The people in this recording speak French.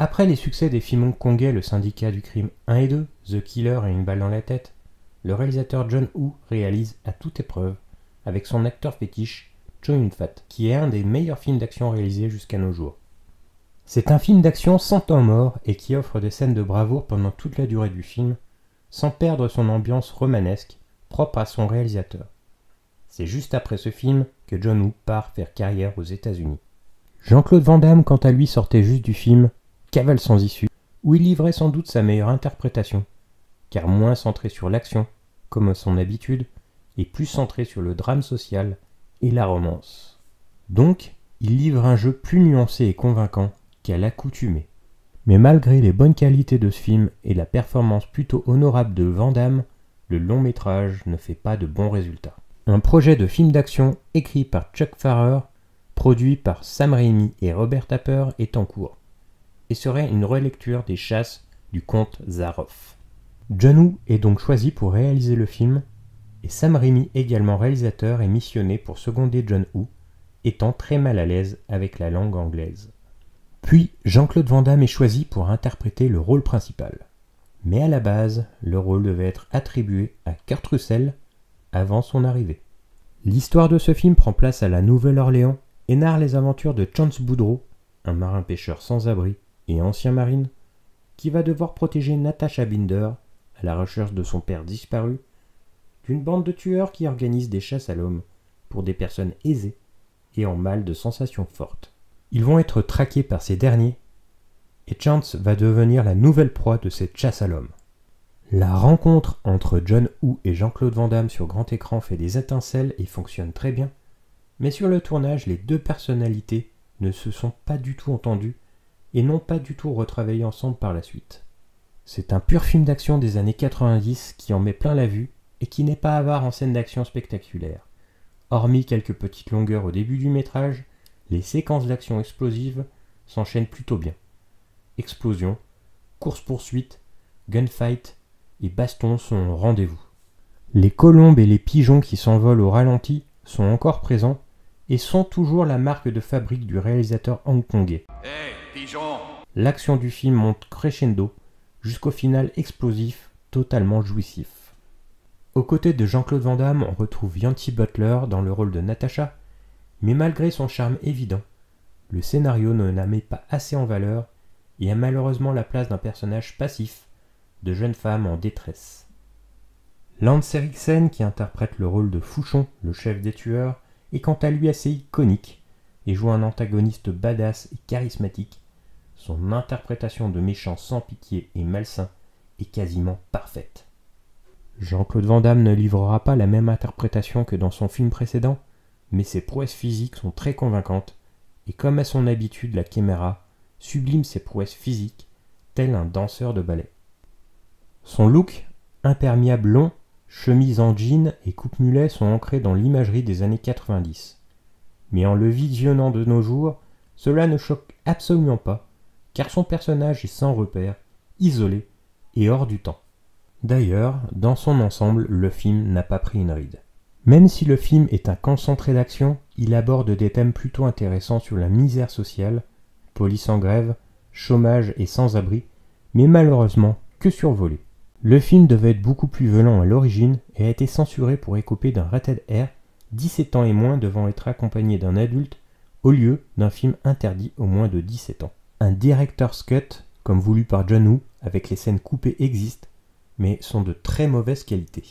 Après les succès des films hongkongais Le Syndicat du crime 1 et 2, The Killer et Une balle dans la tête, le réalisateur John Woo réalise À toute épreuve avec son acteur fétiche Chow Yun-fat, qui est un des meilleurs films d'action réalisés jusqu'à nos jours. C'est un film d'action sans temps mort et qui offre des scènes de bravoure pendant toute la durée du film, sans perdre son ambiance romanesque propre à son réalisateur. C'est juste après ce film que John Woo part faire carrière aux États-Unis. Jean-Claude Van Damme, quant à lui, sortait juste du film Cavale sans issue, où il livrait sans doute sa meilleure interprétation, car moins centré sur l'action, comme à son habitude, et plus centré sur le drame social et la romance. Donc, il livre un jeu plus nuancé et convaincant qu'à l'accoutumée. Mais malgré les bonnes qualités de ce film et la performance plutôt honorable de Van Damme, le long métrage ne fait pas de bons résultats. Un projet de film d'action écrit par Chuck Farrer, produit par Sam Raimi et Robert Tapper est en cours, et serait une relecture des chasses du comte Zaroff. John Woo est donc choisi pour réaliser le film, et Sam Raimi, également réalisateur, est missionné pour seconder John Woo, étant très mal à l'aise avec la langue anglaise. Puis Jean-Claude Van Damme est choisi pour interpréter le rôle principal. Mais à la base, le rôle devait être attribué à Kurt Russell avant son arrivée. L'histoire de ce film prend place à la Nouvelle-Orléans et narre les aventures de Chance Boudreau, un marin-pêcheur sans abri et ancien marine, qui va devoir protéger Natasha Binder, à la recherche de son père disparu, d'une bande de tueurs qui organisent des chasses à l'homme pour des personnes aisées et en mal de sensations fortes. Ils vont être traqués par ces derniers, et Chance va devenir la nouvelle proie de cette chasse à l'homme. La rencontre entre John Woo et Jean-Claude Van Damme sur grand écran fait des étincelles et fonctionne très bien, mais sur le tournage, les deux personnalités ne se sont pas du tout entendues et n'ont pas du tout retravaillé ensemble par la suite. C'est un pur film d'action des années 90 qui en met plein la vue et qui n'est pas avare en scènes d'action spectaculaires. Hormis quelques petites longueurs au début du métrage, les séquences d'action explosives s'enchaînent plutôt bien. Explosions, course-poursuite, gunfight et bastons sont au rendez-vous. Les colombes et les pigeons qui s'envolent au ralenti sont encore présents et sont toujours la marque de fabrique du réalisateur hongkongais. Hey, pigeon! L'action du film monte crescendo jusqu'au final explosif, totalement jouissif. Aux côtés de Jean-Claude Van Damme, on retrouve Yancy Butler dans le rôle de Natasha, mais malgré son charme évident, le scénario ne la met pas assez en valeur et a malheureusement la place d'un personnage passif, de jeune femme en détresse. Lance Henriksen, qui interprète le rôle de Fouchon, le chef des tueurs, est quant à lui assez iconique et joue un antagoniste badass et charismatique. Son interprétation de méchant sans pitié et malsain est quasiment parfaite. Jean-Claude Van Damme ne livrera pas la même interprétation que dans son film précédent, mais ses prouesses physiques sont très convaincantes, et comme à son habitude, la caméra sublime ses prouesses physiques, tel un danseur de ballet. Son look, imperméable long, chemise en jean et coupe-mulet sont ancrés dans l'imagerie des années 90. Mais en le visionnant de nos jours, cela ne choque absolument pas, car son personnage est sans repère, isolé et hors du temps. D'ailleurs, dans son ensemble, le film n'a pas pris une ride. Même si le film est un concentré d'action, il aborde des thèmes plutôt intéressants sur la misère sociale, police en grève, chômage et sans-abri, mais malheureusement que survolé. Le film devait être beaucoup plus violent à l'origine et a été censuré pour écoper d'un rated R, 17 ans et moins devant être accompagné d'un adulte, au lieu d'un film interdit aux moins de 17 ans. Un director's cut, comme voulu par John Woo, avec les scènes coupées existe, mais sont de très mauvaise qualité.